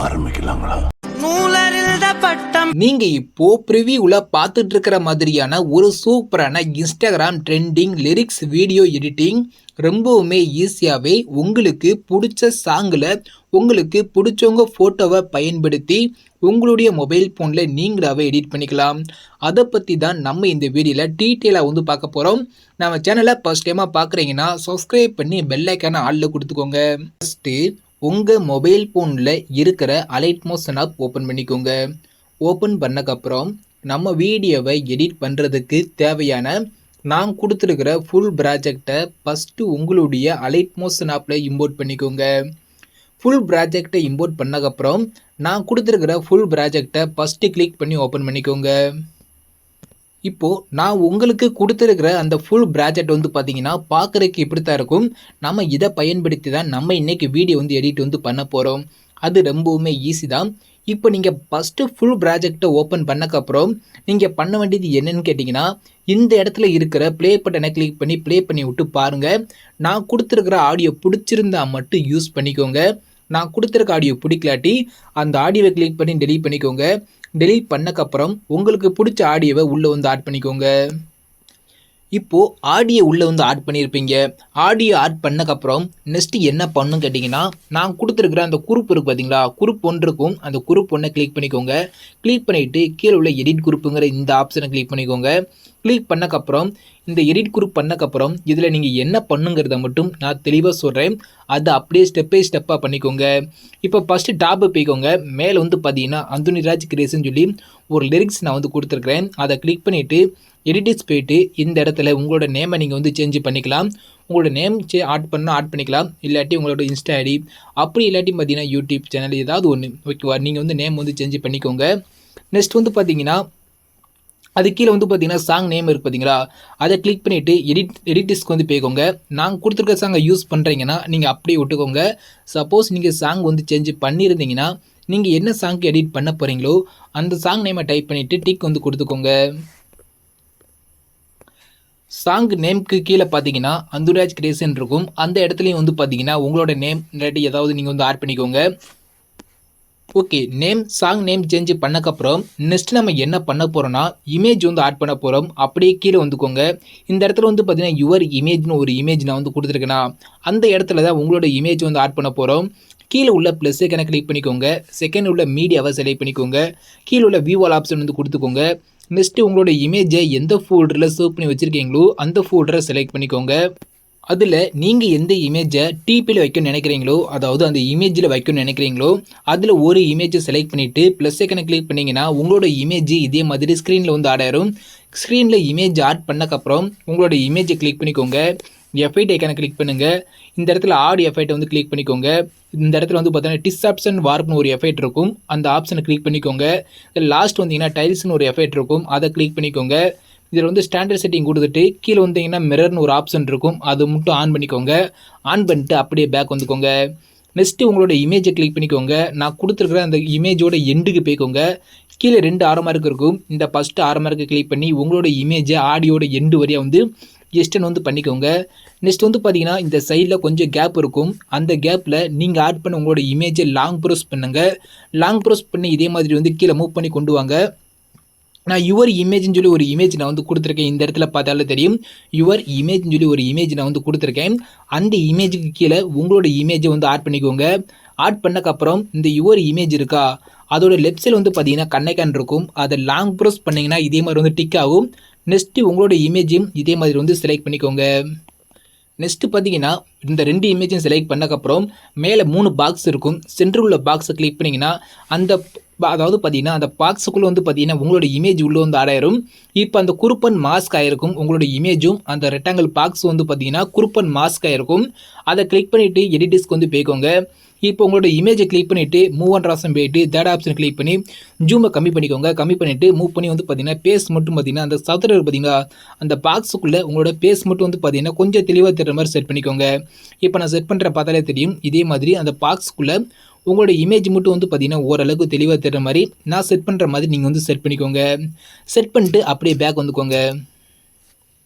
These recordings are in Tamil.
ஆரம்பிக்கலாங்களா? நீங்க இப்போ ப்ரிவியூல பார்த்துட்டு இருக்கிற மாதிரியான ஒரு சூப்பரான Instagram trending lyrics video editing ரொம்பவுமே ஈஸியாகவே உங்களுக்கு பிடிச்ச சாங்கில் உங்களுக்கு பிடிச்சவங்க ஃபோட்டோவை பயன்படுத்தி உங்களுடைய மொபைல் ஃபோனில் நீங்களாகவே எடிட் பண்ணிக்கலாம். அதை பற்றி தான் நம்ம இந்த வீடியோவில் டீட்டெயிலாக வந்து பார்க்க போகிறோம். நம்ம சேனலை ஃபர்ஸ்ட் டைமாக பார்க்குறீங்கன்னா சப்ஸ்கிரைப் பண்ணி பெல் ஐக்கான ஆளில் கொடுத்துக்கோங்க. ஃபஸ்ட்டு உங்கள் மொபைல் ஃபோனில் இருக்கிற அலைட் மோஷன் ஆப் ஓப்பன் பண்ணிக்கோங்க. ஓப்பன் பண்ணக்கப்புறம் நம்ம வீடியோவை எடிட் பண்ணுறதுக்கு தேவையான நான் கொடுத்துருக்கிற ஃபுல் ப்ராஜெக்டை ஃபஸ்ட்டு உங்களுடைய அலைட் மோஷன் ஆப்பில் இம்போர்ட் பண்ணிக்கோங்க. ஃபுல் ப்ராஜெக்டை இம்போர்ட் பண்ணக்கப்புறம் நான் கொடுத்துருக்கிற ஃபுல் ப்ராஜெக்டை ஃபஸ்ட்டு கிளிக் பண்ணி ஓப்பன் பண்ணிக்கோங்க. இப்போது நான் உங்களுக்கு கொடுத்துருக்கிற அந்த ஃபுல் ப்ராஜெக்ட் வந்து பார்த்தீங்கன்னா பார்க்குறதுக்கு இப்படி தான் இருக்கும். நம்ம இதை பயன்படுத்தி தான் நம்ம இன்றைக்கி வீடியோ வந்து எடிட் வந்து பண்ண போகிறோம். அது ரொம்பவுமே ஈஸி தான். இப்போ நீங்கள் ஃபஸ்ட்டு ஃபுல் ப்ராஜெக்டை ஓப்பன் பண்ணக்கப்புறம் நீங்கள் பண்ண வேண்டியது என்னன்னு கேட்டிங்கன்னா, இந்த இடத்துல இருக்கிற ப்ளே பட்டனை கிளிக் பண்ணி ப்ளே பண்ணி விட்டு பாருங்கள். நான் கொடுத்துருக்கிற ஆடியோ பிடிச்சிருந்தா மட்டும் யூஸ் பண்ணிக்கோங்க. நான் கொடுத்துருக்க ஆடியோ பிடிக்கலாட்டி அந்த ஆடியோவை கிளிக் பண்ணி டெலீட் பண்ணிக்கோங்க. டெலீட் பண்ணக்கப்புறம் உங்களுக்கு பிடிச்ச ஆடியோவை உள்ளே வந்து ஆட் பண்ணிக்கோங்க. இப்போது ஆடியோ உள்ளே வந்து ஆட் பண்ணியிருப்பீங்க. ஆடியோ ஆட் பண்ணக்கப்புறம் நெக்ஸ்ட்டு என்ன பண்ணணும் கேட்டிங்கன்னா, நான் கொடுத்துருக்குற அந்த குரூப் இருக்குது பார்த்தீங்களா, குரூப் ஒன்று இருக்கும். அந்த குரூப் ஒன்றை கிளிக் பண்ணிக்கோங்க. கிளிக் பண்ணிவிட்டு கீழே உள்ள எடிட் குரூப்புங்கிற இந்த ஆப்ஷனை கிளிக் பண்ணிக்கோங்க. கிளிக் பண்ணக்கப்புறம் இந்த எடிட் குரூப் பண்ணக்கப்புறம் இதில் நீங்கள் என்ன பண்ணுங்கிறத மட்டும் நான் தெளிவாக சொல்கிறேன். அதை அப்படியே ஸ்டெப் பை ஸ்டெப்பாக பண்ணிக்கோங்க. இப்போ ஃபஸ்ட்டு டாப்பு போய்க்கோங்க. மேலே வந்து பார்த்தீங்கன்னா அந்தோனிராஜ் கிரியேஷன் சொல்லி ஒரு லிரிக்ஸ் நான் வந்து கொடுத்துருக்குறேன். அதை கிளிக் பண்ணிவிட்டு எடிட்டிங்ஸ் போயிட்டு இந்த இடத்துல உங்களோட நேமை நீங்கள் வந்து சேஞ்ச் பண்ணிக்கலாம். உங்களோட நேம் ஆட் பண்ணால் ஆட் பண்ணிக்கலாம். இல்லாட்டி உங்களோட இன்ஸ்டா ஐடி, அப்படி இல்லாட்டி பார்த்தீங்கன்னா யூடியூப் சேனல் ஏதாவது ஒன்று ஓகேவா, நீங்கள் வந்து நேம் வந்து சேஞ்ச் பண்ணிக்கோங்க. நெக்ஸ்ட் வந்து அது கீழே வந்து பார்த்தீங்கன்னா சாங் நேம் இருக்குது பார்த்தீங்களா, அதை கிளிக் பண்ணிவிட்டு எடிட்டிஸ்க்கு வந்து போய்க்கோங்க. நான் கொடுத்துருக்க சாங்கை யூஸ் பண்ணுறீங்கன்னா நீங்கள் அப்படியே விட்டுக்கோங்க. சப்போஸ் நீங்கள் சாங் வந்து சேஞ்ச் பண்ணியிருந்தீங்கன்னா நீங்கள் என்ன சாங்க்கு எடிட் பண்ண போகிறீங்களோ அந்த சாங் நேமை டைப் பண்ணிவிட்டு டிக் வந்து கொடுத்துக்கோங்க. சாங் நேம்க்கு கீழே பார்த்தீங்கன்னா அந்தோனிராஜ் கிரியேஷன் இருக்கும். அந்த இடத்துலையும் வந்து பார்த்தீங்கன்னா உங்களோட நேம் இல்லாட்டி ஏதாவது நீங்கள் வந்து ஆட் பண்ணிக்கோங்க. ஓகே, சாங் நேம் சேஞ்ச் பண்ணக்கப்புறம் நெக்ஸ்ட் நம்ம என்ன பண்ண போகிறோம்னா இமேஜ் வந்து ஆட் பண்ண போகிறோம். அப்படியே கீழே வந்துக்கோங்க. இந்த இடத்துல வந்து பார்த்தீங்கன்னா யுவர் இமேஜ்னு ஒரு இமேஜ் நான் வந்து கொடுத்துருக்கேன்னா அந்த இடத்துல தான் உங்களோட இமேஜ் வந்து ஆட் பண்ண போகிறோம். கீழே உள்ள ப்ளஸ் ஐக்கனை கிளிக் பண்ணிக்கோங்க. செகண்ட் உள்ள மீடியாவை செலக்ட் பண்ணிக்கோங்க. கீழே உள்ள வியூ ஆல் ஆப்ஷன் வந்து கொடுத்துக்கோங்க. நெக்ஸ்ட்டு உங்களோட இமேஜை எந்த ஃபோல்டரில் சேவ் பண்ணி வச்சுருக்கீங்களோ அந்த ஃபோல்டரை செலக்ட் பண்ணிக்கோங்க. அதில் நீங்கள் எந்த இமேஜை டிபியில் வைக்கணும்னு நினைக்கிறீங்களோ, அதாவது அந்த இமேஜில் வைக்கணும்னு நினைக்கிறீங்களோ அதில் ஒரு இமேஜை செலக்ட் பண்ணிவிட்டு ப்ளஸ் ஐக்கனை கிளிக் பண்ணிங்கன்னா உங்களோட இமேஜ் இதே மாதிரி ஸ்க்ரீனில் வந்து ஆட் ஆயிரும். ஸ்க்ரீனில் இமேஜ் ஆட் பண்ணக்கப்புறம் உங்களோட இமேஜை கிளிக் பண்ணிக்கோங்க. எஃபெக்ட் ஐக்கானை கிளிக் பண்ணுங்கள். இந்த இடத்துல ஆட் எஃபெக்ட்டை வந்து கிளிக் பண்ணிக்கோங்க. இந்த இடத்துல வந்து பார்த்தீங்கன்னா டிஸ்ஆப்ஷன் வார்ப்னு ஒரு எஃபெக்ட் இருக்கும். அந்த ஆப்ஷனை கிளிக் பண்ணிக்கோங்க. லாஸ்ட் வந்தீங்கன்னா டைல்ஸ்னு ஒரு எஃபெக்ட் இருக்கும். அதை கிளிக் பண்ணிக்கோங்க. இதில் வந்து ஸ்டாண்டர்ட் செட்டிங் கொடுத்துட்டு கீழே வந்தீங்கன்னா மிரர்னு ஒரு ஆப்ஷன் இருக்கும். அது மட்டும் ஆன் பண்ணிக்கோங்க. ஆன் பண்ணிட்டு அப்படியே பேக் வந்துக்கோங்க. நெக்ஸ்ட்டு உங்களோட இமேஜை கிளிக் பண்ணிக்கோங்க. நான் கொடுத்துருக்குற அந்த இமேஜோட எண்டுக்கு போய்க்கோங்க. கீழே 2 ஆரோ மார்க் இருக்கும். இந்த ஃபஸ்ட்டு ஆரோ மார்க்கை கிளிக் பண்ணி உங்களோட இமேஜை ஆடியோட எண்டு வரையாக வந்து எக்ஸ்டெண்ட் வந்து பண்ணிக்கோங்க. நெக்ஸ்ட் வந்து பார்த்தீங்கன்னா இந்த சைடில் கொஞ்சம் கேப் இருக்கும். அந்த கேப்பில் நீங்கள் ஆட் பண்ண உங்களோட இமேஜை லாங் ப்ரெஸ் பண்ணுங்கள். லாங் ப்ரெஸ் பண்ணி இதே மாதிரி வந்து கீழே மூவ் பண்ணி கொண்டு வாங்க. நான் யுவர் இமேஜ்னு சொல்லி ஒரு இமேஜ் நான் வந்து கொடுத்துருக்கேன். இந்த இடத்துல பார்த்தாலே தெரியும் யுவர் இமேஜ்னு சொல்லி ஒரு இமேஜ் நான் வந்து கொடுத்துருக்கேன். அந்த இமேஜுக்கு கீழே உங்களோட இமேஜை வந்து ஆட் பண்ணிக்கோங்க. ஆட் பண்ணக்கப்புறம் இந்த யுவர் இமேஜ் இருக்கா, அதோட லெஃப்ட் சைடில் வந்து பார்த்தீங்கன்னா கண்ணைக்கான் இருக்கும். அதை லாங் ப்ரெஸ் பண்ணிங்கன்னா இதே மாதிரி வந்து டிக் ஆகும். நெக்ஸ்ட்டு உங்களோட இமேஜையும் இதே மாதிரி வந்து செலக்ட் பண்ணிக்கோங்க. நெக்ஸ்ட்டு பார்த்தீங்கன்னா இந்த 2 இமேஜையும் செலக்ட் பண்ணக்கப்புறம் மேலே 3 பாக்ஸ் இருக்கும். சென்டர் உள்ள பாக்ஸை கிளிக் பண்ணிங்கன்னா அதாவது பார்த்தீங்கன்னா அந்த பாக்ஸுக்குள்ளே வந்து பார்த்தீங்கன்னா உங்களோட இமேஜ் உள்ளே வந்து ஆடாயிரும். இப்போ அந்த குருப்பன் மாஸ்க் ஆகிருக்கும். உங்களோட இமேஜும் அந்த ரெக்டாங்கிள் பாக்ஸ் வந்து பார்த்தீங்கன்னா குருப்பன் மாஸ்க் ஆகிருக்கும். அதை கிளிக் பண்ணிவிட்டு எடிட்டிஸ்க்கு வந்து போய்க்கோங்க. இப்போ உங்களோட இமேஜை கிளிக் பண்ணிவிட்டு மூவ் அண்ட் ஆப்ஷன் போயிட்டு தேர்ட் ஆப்ஷன் கிளிக் பண்ணி ஜூமை கம்மி பண்ணிக்கோங்க. கம்மி பண்ணிவிட்டு மூவ் பண்ணி வந்து பார்த்தீங்கன்னா பேஸ் மட்டும் பார்த்தீங்கன்னா அந்த சதுரம் பார்த்தீங்கன்னா அந்த பாக்ஸுக்குள்ளே உங்களோட பேஸ் மட்டும் வந்து பார்த்தீங்கன்னா கொஞ்சம் தெளிவாக தெரிகிற மாதிரி செட் பண்ணிக்கோங்க. இப்போ நான் செட் பண்ணுற பார்த்தாலே தெரியும். இதே மாதிரி அந்த பாக்ஸுக்குள்ளே உங்களோட இமேஜ் மட்டும் வந்து பார்த்தீங்கன்னா ஓரளவுக்கு தெளிவாக தெரிகிற மாதிரி நான் செட் பண்ணுற மாதிரி நீங்கள் வந்து செட் பண்ணிக்கோங்க. செட் பண்ணிட்டு அப்படியே பேக் வந்துக்கோங்க.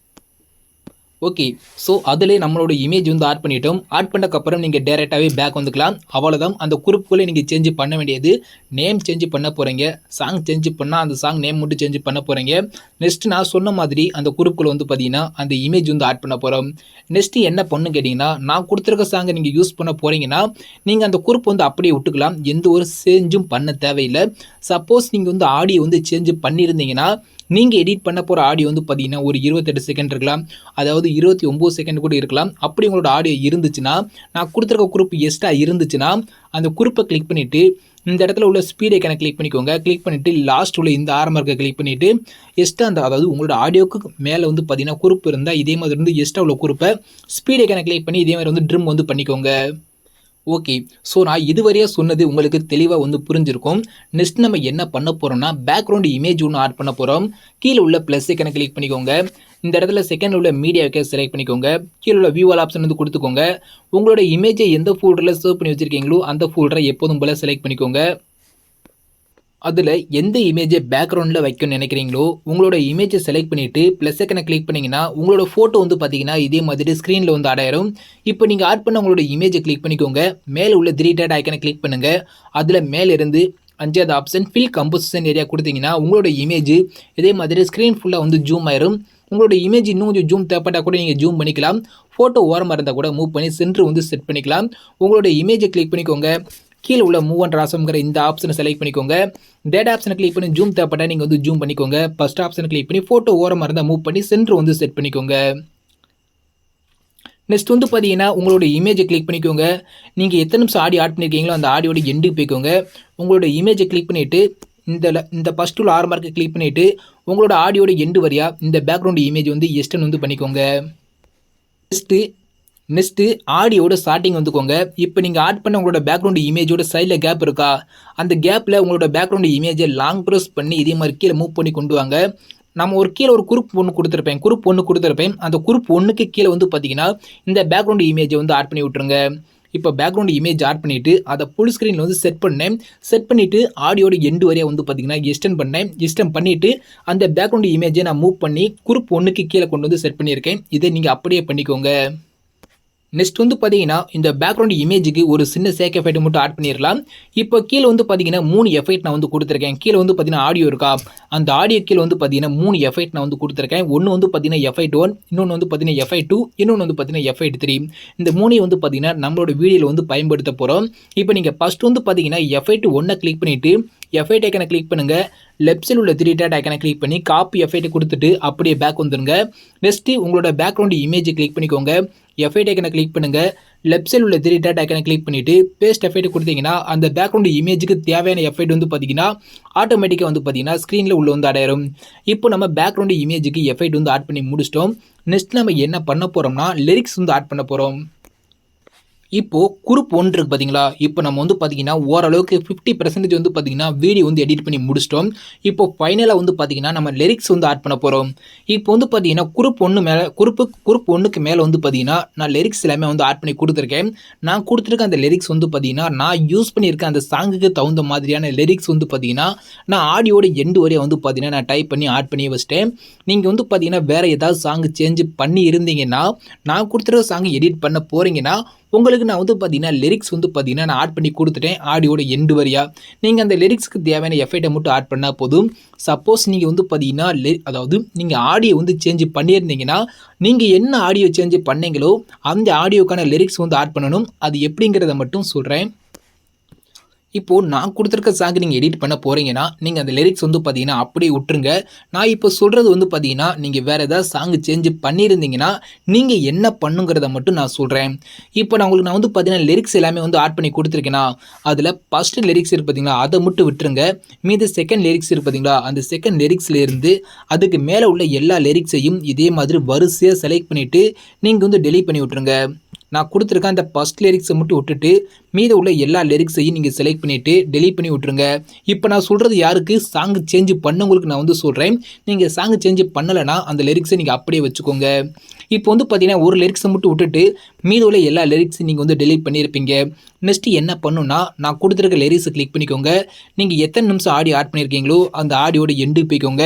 ஓகே. ஸோ அதிலே நம்மளோட இமேஜ் வந்து ஆட் பண்ணிட்டோம். ஆட் பண்ணதுக்கப்புறம் நீங்கள் டேரெக்டாகவே பேக் வந்துக்கலாம். அவ்வளோதான். அந்த குறிப்புக்குள்ளே நீங்கள் சேஞ்ச் பண்ண வேண்டியது. நேம் சேஞ்ச் பண்ண போகிறீங்க. சாங் சேஞ்ச் பண்ணால் அந்த சாங் நேம் மட்டும் சேஞ்ச் பண்ண போகிறீங்க. நெக்ஸ்ட் நான் சொன்ன மாதிரி அந்த குறிப்புக்குள்ள வந்து பார்த்தீங்கன்னா அந்த இமேஜ் வந்து ஆட் பண்ண போகிறோம். நெக்ஸ்ட் என்ன பண்ணு கேட்டிங்கன்னா, நான் கொடுத்துருக்க சாங்கை நீங்கள் யூஸ் பண்ண போகிறீங்கன்னா நீங்கள் அந்த குறிப்பு வந்து அப்படியே விட்டுக்கலாம். எந்த ஒரு சேஞ்சும் பண்ண தேவையில்லை. சப்போஸ் நீங்கள் வந்து ஆடியோ வந்து சேஞ்ச் பண்ணியிருந்தீங்கன்னா நீங்கள் எடிட் பண்ண போகிற ஆடியோ வந்து பார்த்தீங்கன்னா ஒரு 28 செகண்ட் இருக்கலாம், அதாவது 29 செகண்ட் கூட இருக்கலாம். அப்படி உங்களோட ஆடியோ இருந்துச்சுன்னா, நான் கொடுத்துருக்க குறிப்பு எக்ஸ்ட்ரா இருந்துச்சுன்னா அந்த குறிப்பை கிளிக் பண்ணிவிட்டு இந்த இடத்துல உள்ள ஸ்பீட் ஐக்கானை கிளிக் பண்ணிக்கோங்க. கிளிக் பண்ணிவிட்டு லாஸ்ட் உள்ள இந்த ஆரம்பத்தை கிளிக் பண்ணிவிட்டு எக்ஸ்ட்ரா அந்த அதாவது உங்களோட ஆடியோக்கு மேலே வந்து பார்த்தீங்கன்னா குறிப்பு இருந்தால் இதே மாதிரி இருந்து எக்ஸ்ட்ரா உள்ள குறிப்பை ஸ்பீட் ஐக்கானை கிளிக் பண்ணி இதே மாதிரி வந்து ட்ரிம் வந்து பண்ணிக்கோங்க. ஓகே. ஸோ நான் இதுவரையாக சொன்னது உங்களுக்கு தெளிவாக வந்து புரிஞ்சிருக்கும். நெக்ஸ்ட் நம்ம என்ன பண்ண போகிறோம்னா பேக்ரவுண்ட் இமேஜ் ஒன்று ஆட் பண்ண போகிறோம். கீழே உள்ள ப்ளஸ் ஐக்கனை கிளிக் பண்ணிக்கோங்க. இந்த இடத்துல செகண்ட் உள்ள மீடியாவுக்கே செலக்ட் பண்ணிக்கோங்க. கீழே உள்ள வியூ ஆல் ஆப்ஷன் வந்து கொடுத்துக்கோங்க. உங்களோட இமேஜை எந்த ஃபோல்டரில் சேவ் பண்ணி வச்சுருக்கீங்களோ அந்த ஃபோல்டரை எப்போதும் போல் செலக்ட் பண்ணிக்கோங்க. அதில் எந்த இமேஜை பேக்ரவுண்டில் வைக்கணும்னு நினைக்கிறீங்களோ உங்களோட இமேஜை செலக்ட் பண்ணிவிட்டு ப்ளஸ் ஐக்கனை கிளிக் பண்ணிங்கன்னா உங்களோட ஃபோட்டோ வந்து பார்த்தீங்கன்னா இதே மாதிரி ஸ்க்ரீனில் வந்து ஆடாயிரும். இப்போ நீங்கள் ஆட் பண்ண உங்களோட இமேஜை கிளிக் பண்ணிக்கோங்க. மேலே உள்ள 3 டாட் ஐக்கனை கிளிக் பண்ணுங்கள். அதில் மேலிருந்து 5வது ஆப்ஷன் ஃபில் கம்போசிஷன் ஏரியா கொடுத்தீங்கன்னா உங்களோட இமேஜ் இதே மாதிரி ஸ்க்ரீன் ஃபுல்லாக வந்து ஜூம் ஆயிரும். உங்களோட இமேஜ் இன்னும் கொஞ்சம் ஜூம் தேவைப்பட்டால் கூட நீங்கள் ஜூம் பண்ணிக்கலாம். ஃபோட்டோ ஓரமாக இருந்தால் கூட மூவ் பண்ணி சென்டர் வந்து செட் பண்ணிக்கலாம். உங்களோட இமேஜை கிளிக் பண்ணிக்கோங்க. கீழே உள்ள மூவ் அண்ட் ராசம்ங்கிற இந்த ஆப்ஷனை செலக்ட் பண்ணிக்கோங்க. டேட் ஆப்ஷனை கிளிக் பண்ணி ஜூம் தேவைப்பட்டால் நீங்கள் வந்து ஜூம் பண்ணிக்கோங்க. ஃபர்ஸ்ட் ஆப்ஷனை கிளிக் பண்ணி ஃபோட்டோ ஓரமாக இருந்தால் மூவ் பண்ணி சென்டர் வந்து செட் பண்ணிக்கோங்க. நெக்ஸ்ட் வந்து பார்த்தீங்கன்னா உங்களோட இமேஜை கிளிக் பண்ணிக்கோங்க. நீங்கள் எத்தனை நிமிஷம் ஆடியோ ஆட் பண்ணியிருக்கீங்களோ அந்த ஆடியோட எண்டுக்கு போய்க்கோங்க. உங்களோட இமேஜை கிளிக் பண்ணிவிட்டு இந்த ஃபஸ்ட் உள்ள ஆரம்பருக்கு கிளிக் பண்ணிவிட்டு உங்களோட ஆடியோட எண்டு வரையா இந்த பேக்ரவுண்ட் இமேஜ் வந்து எஸ்டன் வந்து பண்ணிக்கோங்க. நெக்ஸ்ட்டு ஆடியோட ஸ்டார்டிங் வந்துக்கோங்க. இப்போ நீங்கள் ஆட் பண்ண உங்களோட பேக்ரவுண்ட் இமேஜோட சைடில் கேப் இருக்கா, அந்த கேப்பில் உங்களோட பேக்ரவுண்ட் இமேஜை லாங் ப்ரெஸ் பண்ணி இதே மாதிரி கீழே மூவ் பண்ணி கொண்டு வாங்க. நம்ம ஒரு கீழே ஒரு குரூப் ஒன்று கொடுத்துருப்பேன். அந்த குரூப் ஒன்றுக்கு கீழே வந்து பார்த்தீங்கன்னா இந்த பேக்ரவுண்ட் இமேஜை வந்து ஆட் பண்ணி விட்ருங்க. இப்போ பேக்ரவுண்ட் இமேஜ் ஆட் பண்ணிவிட்டு அதை ஃபுல் ஸ்க்ரீனில் வந்து செட் பண்ணிவிட்டு ஆடியோட எண்டு வரையாக வந்து பார்த்தீங்கன்னா எக்ஸ்டெண்ட் பண்ணிவிட்டு அந்த பேக்ரவுண்ட் இமேஜை நான் மூவ் பண்ணி குரூப் ஒன்றுக்கு கீழே கொண்டு வந்து செட் பண்ணியிருக்கேன். இதை நீங்கள் அப்படியே பண்ணிக்கோங்க. நெக்ஸ்ட் வந்து பார்த்தீங்கன்னா இந்த பேக்ரவுண்ட் இமேஜுக்கு ஒரு சின்ன சேக் எஃபெக்ட் மட்டும் ஆட் பண்ணிடலாம். இப்போ கீழே வந்து பார்த்தீங்கன்னா 3 எஃபெக்ட் நான் வந்து கொடுத்துருக்கேன். கீழே வந்து பார்த்தீங்கன்னா ஆடியோ இருக்கா, அந்த ஆடியோ கீழே வந்து பார்த்தீங்கன்னா 3 எஃபெக்ட் நான் வந்து கொடுத்துருக்கேன். ஒன்று வந்து பார்த்தீங்கன்னா எஃபெக்ட் 1, இன்னொன்று வந்து பார்த்தீங்கன்னா எஃபெக்ட் 2, இன்னொன்று வந்து பார்த்தீங்கன்னா எஃபெக்ட் 3. இந்த 3 வந்து பார்த்தீங்கன்னா நம்மளோட வீடியோவில் வந்து பயன்படுத்த போகிறோம். இப்போ நீங்கள் ஃபஸ்ட் வந்து பார்த்தீங்கன்னா எஃபெக்ட் 1 கிளிக் பண்ணிவிட்டு எஃபெக்ட் ஐக்கனை கிளிக் பண்ணுங்கள். லெஃப்ட் சைடில் உள்ள 3 டாட் ஐக்கனை கிளிக் பண்ணி காப்பி எஃபெக்ட் கொடுத்துட்டு அப்படியே பேக் வந்துடுங்க. நெக்ஸ்ட்டு உங்களோட பேக்ரவுண்ட் இமேஜை கிளிக் பண்ணிக்கோங்க. எஃபெக்ட் ஐக்கனை கிளிக் பண்ணுங்கள். லெஃப்ட் சைடில் உள்ள 3 டாட் ஐக்கனை கிளிக் பண்ணிவிட்டு பேஸ்ட் எஃபெக்ட் கொடுத்தீங்கன்னா அந்த பேக்ரவுண்ட் இமேஜுக்கு தேவையான எஃபெக்ட் வந்து பார்த்தீங்கன்னா ஆட்டோமேட்டிக்காக வந்து பார்த்தீங்கன்னா ஸ்க்ரீனில் உள்ள வந்து ஆடாயிரும். இப்போ நம்ம பேக்ரவுண்ட் இமேஜுக்கு எஃபெக்ட் வந்து ஆட் பண்ணி முடிச்சிட்டோம். நெக்ஸ்ட் நம்ம என்ன பண்ண போகிறோம்னா லிரிக்ஸ் வந்து ஆட் பண்ண போகிறோம். இப்போது குரூப் 1 இருக்குது பார்த்தீங்களா, இப்போ நம்ம வந்து பார்த்தீங்கன்னா ஓரளவுக்கு 50% வந்து பார்த்தீங்கன்னா வீடியோ வந்து எடிட் பண்ணி முடிச்சிட்டோம். இப்போ ஃபைனலாக வந்து பார்த்தீங்கன்னா நம்ம லிரிக்ஸ் வந்து ஆட் பண்ண போகிறோம். இப்போ வந்து பார்த்தீங்கன்னா குரூப் 1க்கு மேலே வந்து பார்த்தீங்கன்னா நான் லிரிக்ஸ் எல்லாமே வந்து ஆட் பண்ணி கொடுத்துருக்கேன். நான் கொடுத்துருக்க அந்த லிரிக்ஸ் வந்து பார்த்தீங்கன்னா நான் யூஸ் பண்ணியிருக்க அந்த சாங்குக்கு தகுந்த மாதிரியான லிரிக்ஸ் வந்து பார்த்தீங்கன்னா நான் ஆடியோட எண்டு வரையை வந்து பார்த்தீங்கன்னா நான் டைப் பண்ணி ஆட் பண்ணி வச்சிட்டேன். நீங்கள் வந்து பார்த்தீங்கன்னா வேறு ஏதாவது சாங் சேஞ்ச் பண்ணி இருந்தீங்கன்னா, நான் கொடுத்துருக்க சாங் எடிட் பண்ண போகிறீங்கன்னா உங்களுக்கு நான் வந்து பார்த்தீங்கன்னா லிரிக்ஸ் வந்து பார்த்தீங்கன்னா நான் ஆட் பண்ணி கொடுத்துட்டேன் ஆடியோட எண்டு வரையா. நீங்கள் அந்த லிரிக்ஸ்க்கு தேவையான எஃபெக்டை மட்டும் ஆட் பண்ணால் போதும். சப்போஸ் நீங்கள் வந்து பார்த்தீங்கன்னா அதாவது நீங்கள் ஆடியோ வந்து சேஞ்ச் பண்ணியிருந்தீங்கன்னா நீங்கள் என்ன ஆடியோ சேஞ்ச் பண்ணீங்களோ அந்த ஆடியோக்கான லிரிக்ஸ் வந்து ஆட் பண்ணணும். அது எப்படிங்கிறத மட்டும் சொல்கிறேன். இப்போது நான் கொடுத்துருக்க சாங் நீங்கள் எடிட் பண்ண போகிறீங்கன்னா நீங்கள் அந்த லிரிக்ஸ் வந்து பார்த்தீங்கன்னா அப்படியே விட்டுருங்க. நான் இப்போ சொல்கிறது வந்து பார்த்தீங்கன்னா நீங்கள் வேறு ஏதாவது சாங் சேஞ்ச் பண்ணியிருந்தீங்கன்னா நீங்கள் என்ன பண்ணுங்கிறத மட்டும் நான் சொல்கிறேன். இப்போ நான் வந்து பார்த்தீங்கன்னா லிரிக்ஸ் எல்லாமே வந்து ஆட் பண்ணி கொடுத்துருக்கேன்னா அதில் ஃபஸ்ட்டு லிரிக்ஸ் இருக்குது பார்த்தீங்களா, அதை மட்டும் விட்டுருங்க. மீது செகண்ட் லிரிக்ஸ் இருக்குது பார்த்தீங்களா, அந்த செகண்ட் லிரிக்ஸ்லேருந்து அதுக்கு மேலே உள்ள எல்லா லிரிக்ஸையும் இதே மாதிரி வரிசையாக செலக்ட் பண்ணிவிட்டு நீங்கள் வந்து டெலீட் பண்ணி விட்ருங்க. நான் கொடுத்துருக்கேன் அந்த ஃபஸ்ட் லிரிக்ஸை மட்டும் விட்டுட்டு மீத உள்ள எல்லா லிரிக்ஸையும் நீங்கள் செலக்ட் பண்ணிவிட்டு டெலீட் பண்ணி விட்ருங்க. இப்போ நான் சொல்கிறது யாருக்கு சாங் சேஞ்ச் பண்ணவங்களுக்கு நான் வந்து சொல்கிறேன். நீங்கள் சாங் சேஞ்ச் பண்ணலைன்னா அந்த லிரிக்ஸை நீங்கள் அப்படியே வச்சுக்கோங்க. இப்போ வந்து பார்த்தீங்கன்னா ஒரு லிரிக்ஸை மட்டும் விட்டுட்டு மீத உள்ள எல்லா லிரிக்ஸையும் நீங்கள் வந்து டெலீட் பண்ணியிருப்பீங்க. நெக்ஸ்ட்டு என்ன பண்ணுன்னா நான் கொடுத்துருக்க லிரிக்ஸை கிளிக் பண்ணிக்கோங்க. நீங்கள் எத்தனை நிமிஷம் ஆடியோ ஆட் பண்ணியிருக்கீங்களோ அந்த ஆடியோட எண்டுக்கு போய்க்கோங்க.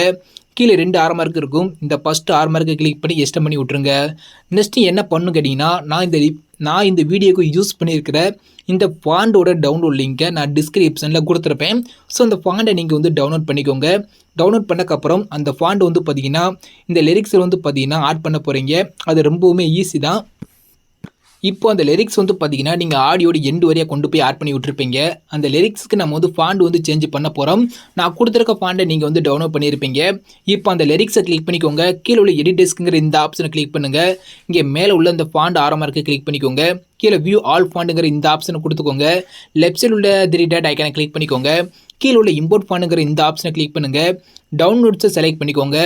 கீழே 2 ஆரோ மார்க் இருக்கும். இந்த ஃபர்ஸ்ட் ஆரோ மார்க்கை கிளிக் பண்ணி எக்ஸ்டெண்ட் பண்ணி விட்ருங்க. நெக்ஸ்ட்டு என்ன பண்ணணும் கேட்டிங்கன்னா, நான் இந்த வீடியோக்கு யூஸ் பண்ணியிருக்கிற இந்த ஃபாண்டோட டவுன்லோட் லிங்கை நான் டிஸ்கிரிப்ஷனில் கொடுத்துருப்பேன். ஸோ அந்த ஃபாண்டை நீங்கள் வந்து டவுன்லோட் பண்ணிக்கோங்க. டவுன்லோட் பண்ணக்கப்புறம் அந்த ஃபாண்ட் வந்து பார்த்தீங்கன்னா இந்த லிரிக்ஸில் வந்து பார்த்தீங்கன்னா ஆட் பண்ண போகிறீங்க. அது ரொம்பவுமே ஈஸி தான். இப்போ அந்த லிரிக்ஸ் வந்து பார்த்தீங்கன்னா நீங்கள் ஆடியோட எண்டு வரையாக கொண்டு போய் ஆட் பண்ணி விட்டுருப்பீங்க. அந்த லிரிக்ஸ்க்கு நம்ம வந்து ஃபாண்ட் வந்து சேஞ்ச் பண்ண போகிறோம். நான் கொடுத்துருக்க ஃபாண்டை நீங்கள் வந்து டவுன்லோட் பண்ணியிருப்பீங்க. இப்போ அந்த லிரிக்ஸை கிளிக் பண்ணிக்கோங்க. கீழே உள்ள எடிட் டெஸ்க்குங்கிற இந்த ஆப்ஷனை கிளிக் பண்ணுங்கள். இங்கே மேலே உள்ள இந்த ஃபாண்ட் ஆரம்பருக்கு கிளிக் பண்ணிக்கோங்க. கீழே வியூ ஆல் ஃபாண்டுங்கிற இந்த ஆப்ஷனை கொடுத்துக்கோங்க. லெஃப்ட் சைடில் உள்ள 3 டாட் ஐக்கானை கிளிக் பண்ணிக்கோங்க. கீழே உள்ள இம்போர்ட் ஃபாண்டுங்கிற இந்த ஆப்ஷனை கிளிக் பண்ணுங்கள். டவுன்லோட்ஸை செலக்ட் பண்ணிக்கோங்க.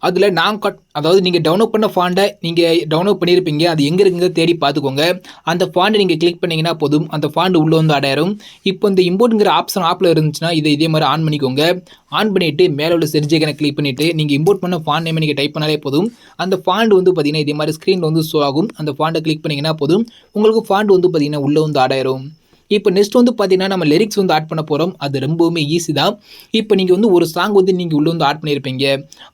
அதில் அதாவது நீங்கள் டவுன்லோட் பண்ண ஃபாண்டை நீங்கள் டவுன்லோட் பண்ணியிருப்பீங்க. அது எங்கே இருக்குங்க தேடி பார்த்துக்கோங்க. அந்த ஃபாண்டை நீங்கள் கிளிக் பண்ணிங்கன்னா போதும், அந்த ஃபாண்டு உள்ளே வந்து அடையாரும். இப்போ இந்த இம்போர்ட்டுங்கிற ஆப்ஷன் ஆப்பில் இருந்துச்சுன்னா இதே மாதிரி ஆன் பண்ணிக்கோங்க. ஆன் பண்ணிவிட்டு மேலே உள்ள செர்ச் ஐக்கனை கிளிக் பண்ணிவிட்டு நீங்கள் இம்போர்ட் பண்ண ஃபாண்ட் நேமை நீங்கள் டைப் பண்ணாலே போதும். அந்த ஃபாண்ட் வந்து பார்த்தீங்கன்னா இதே மாதிரி ஸ்க்ரீனில் வந்து ஷோ ஆகும். அந்த ஃபாண்டை கிளிக் பண்ணிங்கன்னா போதும், உங்களுக்கு ஃபாண்ட் வந்து பார்த்தீங்கன்னா உள்ளே வந்து அடையாரும். இப்போ நெக்ஸ்ட் வந்து பார்த்தீங்கன்னா நம்ம லிரிக்ஸ் வந்து ஆட் பண்ண போகிறோம். அது ரொம்பவுமே ஈஸி தான். இப்போ நீங்கள் வந்து ஒரு சாங் வந்து நீங்கள் உள்ளே வந்து ஆட் பண்ணியிருப்பீங்க.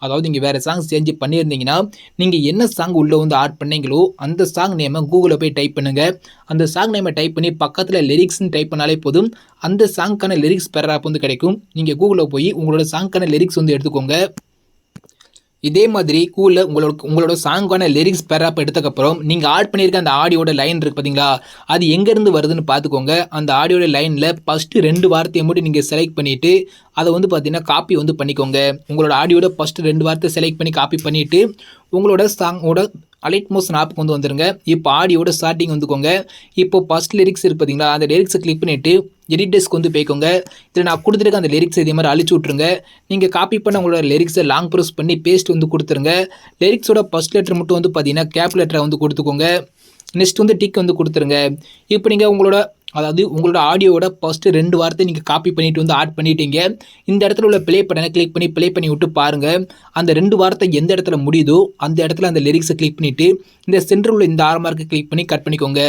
அதாவது நீங்கள் வேறு சாங் சேஞ்ச் பண்ணியிருந்தீங்கன்னா நீங்கள் என்ன சாங் உள்ளே வந்து ஆட் பண்ணீங்களோ அந்த சாங் நேமை கூகுளில் போய் டைப் பண்ணுங்கள். அந்த சாங் நேமை டைப் பண்ணி பக்கத்தில் லிரிக்ஸ்ன்னு டைப் பண்ணாலே போதும், அந்த சாங்க்கான லிரிக்ஸ் பேராப் வந்து கிடைக்கும். நீங்கள் கூகுளில் போய் உங்களோட சாங்க்கான லிரிக்ஸ் வந்து எடுத்துக்கோங்க. இதே மாதிரி கூகுளில் உங்களோட சாங்கான லிரிக்ஸ் பேராப் எடுத்தக்கப்புறம் நீங்கள் ஆட் பண்ணியிருக்க அந்த ஆடியோட லைன் இருக்குது பார்த்தீங்களா, அது எங்கேருந்து வருதுன்னு பார்த்துக்கோங்க. அந்த ஆடியோட லைனில் ஃபஸ்ட்டு 2 வார்த்தையை மட்டும் நீங்கள் செலக்ட் பண்ணிவிட்டு அதை வந்து பார்த்தீங்கன்னா காப்பி வந்து பண்ணிக்கோங்க. உங்களோட ஆடியோட ஃபஸ்ட்டு 2 வார்த்தை செலக்ட் பண்ணி காப்பி பண்ணிவிட்டு உங்களோட சாங்கோட அலைட் மோஷன் ஆப்புக்கு வந்து வந்துடுங்க. இப்போ ஆடியோட ஸ்டார்டிங் வந்துக்கோங்க. இப்போ ஃபஸ்ட் லிரிக்ஸ் இருக்குது பார்த்தீங்களா, அந்த லிரிக்ஸை கிளிக் பண்ணிவிட்டு எடிட் டெஸ்க் வந்து போய்க்கோங்க. இதில் நான் கொடுத்துருக்க அந்த லிரிக்ஸ் இதே மாதிரி அழிச்சு விட்ருங்க. நீங்கள் காப்பி பண்ண உங்களோட லிரிக்ஸை லாங் ப்ரெஸ் பண்ணி பேஸ்ட் வந்து கொடுத்துருங்க. லிரிக்ஸோட ஃபஸ்ட் லெட்டர் மட்டும் வந்து பார்த்தீங்கன்னா கேப் லெட்டரை வந்து கொடுத்துக்கோங்க. நெக்ஸ்ட் வந்து டிக் வந்து கொடுத்துருங்க. இப்போ நீங்கள் உங்களோட ஆடியோட ஃபஸ்ட்டு 2 வார்த்தை நீங்கள் காப்பி பண்ணிவிட்டு வந்து ஆட் பண்ணிட்டீங்க. இந்த இடத்துல உள்ள ப்ளே பட்டனை கிளிக் பண்ணி விட்டு பாருங்கள். அந்த 2 வார்த்தை எந்த இடத்துல முடியுதோ அந்த இடத்துல அந்த லிரிக்ஸை கிளிக் பண்ணிவிட்டு இந்த சென்டரில் உள்ள இந்த ஆரோ மார்க்கை கிளிக் பண்ணி கட் பண்ணிக்கோங்க.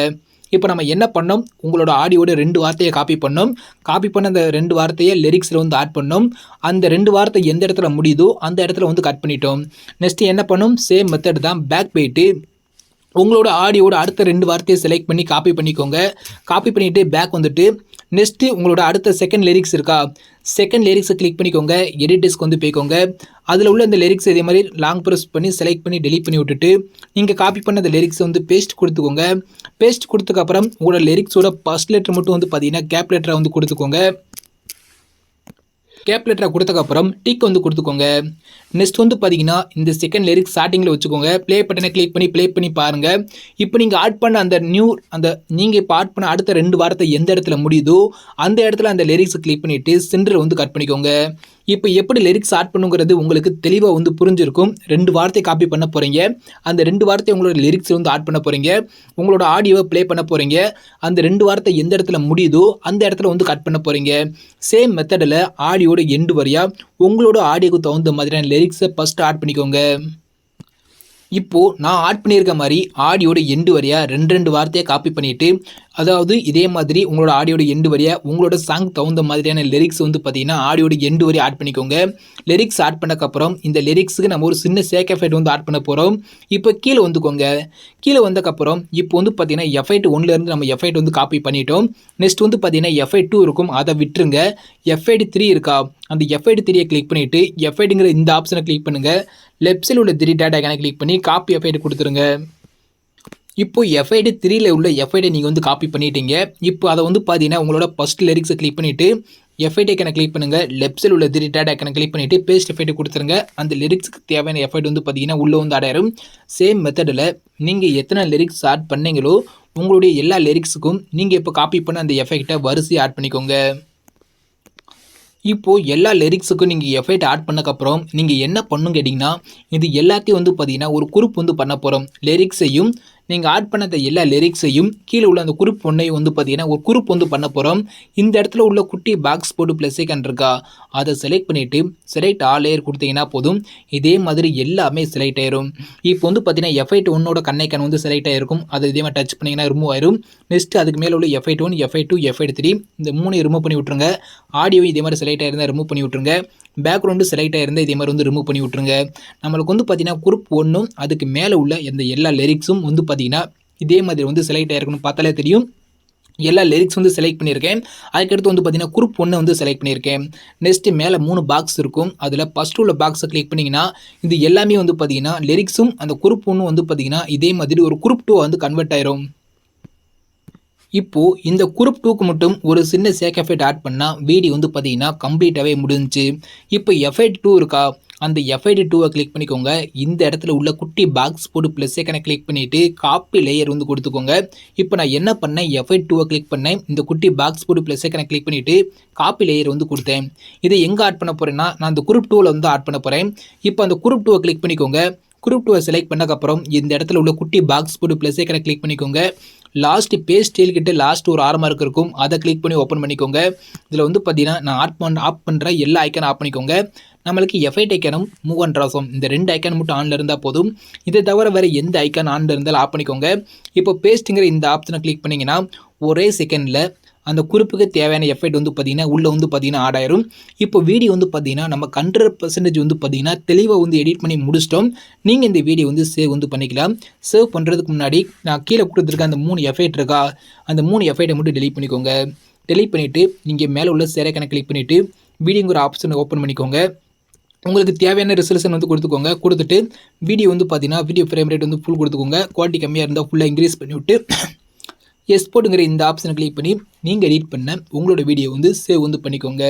இப்போ நம்ம என்ன பண்ணோம், உங்களோட ஆடியோட 2 வார்த்தையை காப்பி பண்ணோம். காப்பி பண்ண அந்த 2 வார்த்தையை லிரிக்ஸில் வந்து ஆட் பண்ணோம். அந்த 2 வார்த்தை எந்த இடத்துல முடியுதோ அந்த இடத்துல வந்து கட் பண்ணிட்டோம். நெக்ஸ்ட்டு என்ன பண்ணோம், சேம் மெத்தட் தான். பேக் போயிட்டு உங்களோட ஆடியோட அடுத்த 2 வார்த்தையை செலக்ட் பண்ணி காப்பி பண்ணிக்கோங்க. காப்பி பண்ணிவிட்டு பேக் வந்துட்டு நெக்ஸ்ட்டு உங்களோட அடுத்த செகண்ட் லிரிக்ஸ் இருக்கா, செகண்ட் லிரிக்ஸை கிளிக் பண்ணிக்கோங்க. எடிட் டெஸ்க் வந்து போய்க்கோங்க. அதில் உள்ள இந்த லிரிக்ஸ் இதே மாதிரி லாங் ப்ரெஸ் பண்ணி செலக்ட் பண்ணி டெலிட் பண்ணி விட்டுட்டு நீங்கள் காப்பி பண்ண அந்த லிரிக்ஸை வந்து பேஸ்ட் கொடுத்துக்கோங்க. பேஸ்ட் கொடுத்ததுக்கப்புறம் உங்களோட லிரிக்ஸோட ஃபஸ்ட் லெட்டர் மட்டும் வந்து பார்த்தீங்கன்னா கேப் லெட்டரை வந்து கொடுத்துக்கோங்க. கேப் லெட்டரை கொடுத்தக்கப்புறம் டிக் வந்து கொடுத்துக்கோங்க. நெக்ஸ்ட் வந்து பார்த்தீங்கன்னா இந்த செகண்ட் லிரிக்ஸ் ஸ்டார்டிங்கில் வச்சுக்கோங்க. ப்ளே பட்டனை கிளிக் பண்ணி பாருங்கள். இப்போ நீங்கள் ஆட் பண்ண நீங்கள் இப்போ ஆட் பண்ண அடுத்த 2 வார்த்தை எந்த இடத்துல முடியுதோ அந்த இடத்துல அந்த லிரிக்ஸை கிளிக் பண்ணிவிட்டு சென்டரை வந்து கட் பண்ணிக்கோங்க. இப்போ எப்படி லிரிக்ஸ் ஆட் பண்ணுங்கிறது உங்களுக்கு தெளிவாக வந்து புரிஞ்சிருக்கும். 2 வார்த்தை காப்பி பண்ண போகிறீங்க. அந்த 2 வார்த்தை உங்களோட லிரிக்ஸ் வந்து ஆட் பண்ண போகிறீங்க. உங்களோட ஆடியோவை ப்ளே பண்ண போகிறீங்க. அந்த 2 வார்த்தை எந்த இடத்துல முடியுதோ அந்த இடத்துல வந்து கட் பண்ண போகிறீங்க. சேம் மெத்தடில் ஆடியோட எண்டு வரையாக உங்களோட ஆடியோக்கு தகுந்த மாதிரியான லிரிக்ஸை ஃபஸ்ட்டு ஆட் பண்ணிக்கோங்க. இப்போது நான் ஆட் பண்ணியிருக்க மாதிரி ஆடியோட எண்டு வரையாக 2 வார்த்தையை காப்பி பண்ணிவிட்டு அதாவது இதே மாதிரி உங்களோட ஆடியோட எண்டு வரையாக உங்களோட சாங் தகுந்த மாதிரியான லிரிக்ஸ் வந்து பார்த்தீங்கன்னா ஆடியோட எண்டு வரையாக ஆட் பண்ணிக்கோங்க. லிரிக்ஸ் ஆட் பண்ணக்கப்புறம் இந்த லிரிக்ஸுக்கு நம்ம ஒரு சின்ன சேக் எஃபெக்ட் வந்து ஆட் பண்ண போகிறோம். இப்போ கீழே வந்துக்கோங்க. கீழே வந்தக்கப்புறம் இப்போ வந்து பார்த்தீங்கன்னா எஃபெக்ட் 1லேருந்து நம்ம எஃபெக்ட் வந்து காப்பி பண்ணிட்டோம். நெக்ஸ்ட் வந்து பார்த்தீங்கன்னா எஃபெக்ட் 2 இருக்கும், அதை விட்டுருங்க. எஃபெக்ட் 3 இருக்கா, அந்த எஃபெக்ட் 3யை கிளிக் பண்ணிவிட்டு எஃபெக்ட்டுங்கிற இந்த ஆப்ஷனை கிளிக் பண்ணுங்கள். லெஃப்ட் சைடில் உள்ள 3 டாட் ஐக்கானை கிளிக் பண்ணி காப்பி எஃபெக்ட் கொடுத்துருங்க. இப்போ எஃபெக்ட் 3ல் உள்ள எஃபெக்ட்டை நீங்கள் வந்து காப்பி பண்ணிட்டீங்க. இப்போ அதை வந்து பார்த்தீங்கன்னா உங்களோட ஃபஸ்ட் லிரிக்ஸை கிளிக் பண்ணிவிட்டு எஃபெக்ட் ஐக்கானை கிளிக் பண்ணுங்கள். லெஃப்ட் சைடில் உள்ள 3 டாட் ஐக்கானை கிளிக் பண்ணிவிட்டு பேஸ்ட் எஃபெக்ட் கொடுத்துருங்க. அந்த லிரிக்ஸுக்கு தேவையான எஃபெக்ட் வந்து பார்த்தீங்கன்னா உள்ளே வந்து அடையாரும். சேம் மெத்தடில் நீங்கள் எத்தனை லிரிக்ஸ் ஆட் பண்ணீங்களோ உங்களுடைய எல்லா லிரிக்ஸுக்கும் நீங்கள் இப்போ காப்பி பண்ண அந்த எஃபெக்ட்டை வரிசையாக ஆட் பண்ணிக்கோங்க. இப்போது எல்லா லிரிக்ஸுக்கும் நீங்கள் எஃபெக்ட் ஆட் பண்ணக்கப்புறம் நீங்கள் என்ன பண்ணணும் கேட்டிங்கன்னா இது எல்லாத்தையும் வந்து பார்த்தீங்கன்னா ஒரு குரூப் வந்து பண்ண போகிறோம். லிரிக்ஸையும் நீங்கள் ஆட் பண்ண எல்லா லிரிக்ஸையும் கீழே உள்ள அந்த குரூப் ஒன்றையும் வந்து பார்த்தீங்கன்னா ஒரு குரூப் வந்து பண்ண போகிறோம். இந்த இடத்துல உள்ள குட்டி பாக்ஸ் போட்டு ப்ளஸ் ஐக்கான் இருக்கா, அதை செலக்ட் பண்ணிவிட்டு செலக்ட் ஆல் லேயர் கொடுத்தீங்கன்னா போதும். இதே மாதிரி எல்லாமே செலக்ட் ஆயிரும். இப்போ வந்து பார்த்தீங்கன்னா எஃபெக்ட் 1ஓட கண்ணைக்கான் வந்து செலக்ட் ஆகிருக்கும். அதை இதே மாதிரி டச் பண்ணிங்கன்னா ரிமூவ் ஆயிரும். நெக்ஸ்ட் அதுக்கு மேலே உள்ள எஃபெக்ட் 1, எஃபெக்ட் 2, எஃபெக்ட் 3 இந்த 3 ரிமூவ் பண்ணி விட்ருங்க. ஆடியோ இதே மாதிரி செலக்ட் ஆயிருந்தால் ரிமூவ் பண்ணி விட்ருங்க. பேக்ரவுண்டு செலக்ட் ஆகிருந்தால் இதே மாதிரி வந்து ரிமூவ் பண்ணி விட்ருங்க. நம்மளுக்கு வந்து பார்த்தீங்கன்னா குரூப் 1 அதுக்கு மேலே உள்ள எந்த எல்லா லிரிக்ஸும் வந்து பார்த்தீங்கன்னா இதே மாதிரி வந்து செலக்ட் ஆகிருக்கணும். பார்த்தாலே தெரியும் எல்லா லிரிக்ஸ் வந்து செலக்ட் பண்ணியிருக்கேன். அதுக்கடுத்து வந்து பார்த்தீங்கன்னா குரூப் 1 வந்து செலக்ட் பண்ணியிருக்கேன். நெக்ஸ்ட்டு மேலே 3 பாக்ஸ் இருக்கும். அதில் ஃபஸ்ட்டு உள்ள பாக்ஸை கிளிக் பண்ணிங்கன்னா இது எல்லாமே வந்து பார்த்தீங்கன்னா லிரிக்ஸும் அந்த குரூப் 1 வந்து பார்த்தீங்கன்னா இதே மாதிரி ஒரு குரூப் 2 வந்து கன்வெர்ட் ஆயிரும். இப்போது இந்த குரூப் 2க்கு மட்டும் ஒரு சின்ன சேக் எஃபெக்ட் ஆட் பண்ணால் வீடியோ வந்து பார்த்தீங்கன்னா கம்ப்ளீட்டாகவே முடிஞ்சிச்சு. இப்போ எஃபெக்ட் 2 இருக்கா, அந்த எஃபெக்ட் 2வை கிளிக் பண்ணிக்கோங்க. இந்த இடத்துல உள்ள குட்டி பாக்ஸ் போட்டு ப்ளஸ் ஐக்கனை கிளிக் பண்ணிவிட்டு காப்பி லேயர் வந்து கொடுத்துக்கோங்க. இப்போ நான் என்ன பண்ணேன், எஃபெக்ட் 2வை கிளிக் பண்ணேன். இந்த குட்டி பாக்ஸ் போட்டு ப்ளஸ் ஐக்கனை கிளிக் பண்ணிவிட்டு காப்பி லேயர் வந்து கொடுத்தேன். இதை எங்கே ஆட் பண்ண போகிறேன்னா நான் அந்த குரூப் 2வில் வந்து ஆட் பண்ண போகிறேன். இப்போ அந்த குரூப் 2வை கிளிக் பண்ணிக்கோங்க. குரூப் 2வை செலக்ட் பண்ணக்கப்புறம் இந்த இடத்துல உள்ள குட்டி பாக்ஸ் போட்டு ப்ளஸ் ஐக்கனை கிளிக் பண்ணிக்கோங்க. லாஸ்ட் பேஜ் ஸ்டைல் கிட்ட லாஸ்ட் ஒரு ஆறு மார்க் இருக்கும், அதை கிளிக் பண்ணி ஓப்பன் பண்ணிக்கோங்க. இதில் வந்து பார்த்தீங்கன்னா நான் ஆப் பண்ணுற எல்லா ஐக்கனும் ஆஃப் பண்ணிக்கோங்க. நம்மளுக்கு எஃபெக்ட் ஐக்கனும் மூவ் அண்ட் ட்ரான்ஸ்ஃபார்ம் இந்த 2 ஐக்கன் மட்டும் ஆனில் இருந்தால் போதும். இதை தவிர வேறு எந்த ஐக்கன் ஆனில் இருந்தாலும் ஆஃப் பண்ணிக்கோங்க. இப்போ பேஸ்ட்டுங்கிற இந்த ஆப்ஷனை கிளிக் பண்ணிங்கன்னா ஒரே செகண்டில் அந்த குறிப்புக்கு தேவையான எஃபெக்ட் வந்து பார்த்தீங்கன்னா உள்ளே வந்து பார்த்தீங்கன்னா ஆட் ஆயிரும். இப்போ வீடியோ வந்து பார்த்தீங்கன்னா நம்ம 100% வந்து பார்த்தீங்கன்னா தெளிவாக வந்து எடிட் பண்ணி முடிச்சிட்டோம். நீங்கள் இந்த வீடியோ வந்து சேவ் வந்து பண்ணிக்கலாம். சேவ் பண்ணுறதுக்கு முன்னாடி நான் கீழே கொடுத்துருக்க அந்த 3 எஃபெக்ட் இருக்கா, அந்த 3 எஃபெக்ட்டை மட்டும் டெலீட் பண்ணிக்கோங்க. டெலீட் பண்ணிவிட்டு நீங்கள் மேலே உள்ள சேரைக்கனை கிளிக் பண்ணிவிட்டு வீடியோங்கிற ஆப்ஷனை ஓப்பன் பண்ணிக்கோங்க. உங்களுக்கு தேவையான ரெசல்யூஷன் வந்து கொடுத்துக்கோங்க. கொடுத்துட்டு வீடியோ வந்து பார்த்தீங்கன்னா வீடியோ ஃப்ரேம் ரேட் வந்து ஃபுல் கொடுத்துக்கோங்க. குவாலிட்டி கம்மியாக இருந்தால் ஃபுல்லாக இன்க்ரீஸ் பண்ணிவிட்டு எக்ஸ்போர்ட்டுங்கிற இந்த ஆப்ஷனை கிளிக் பண்ணி நீங்கள் எடிட் பண்ண உங்களோட வீடியோ வந்து சேவ் வந்து பண்ணிக்கோங்க.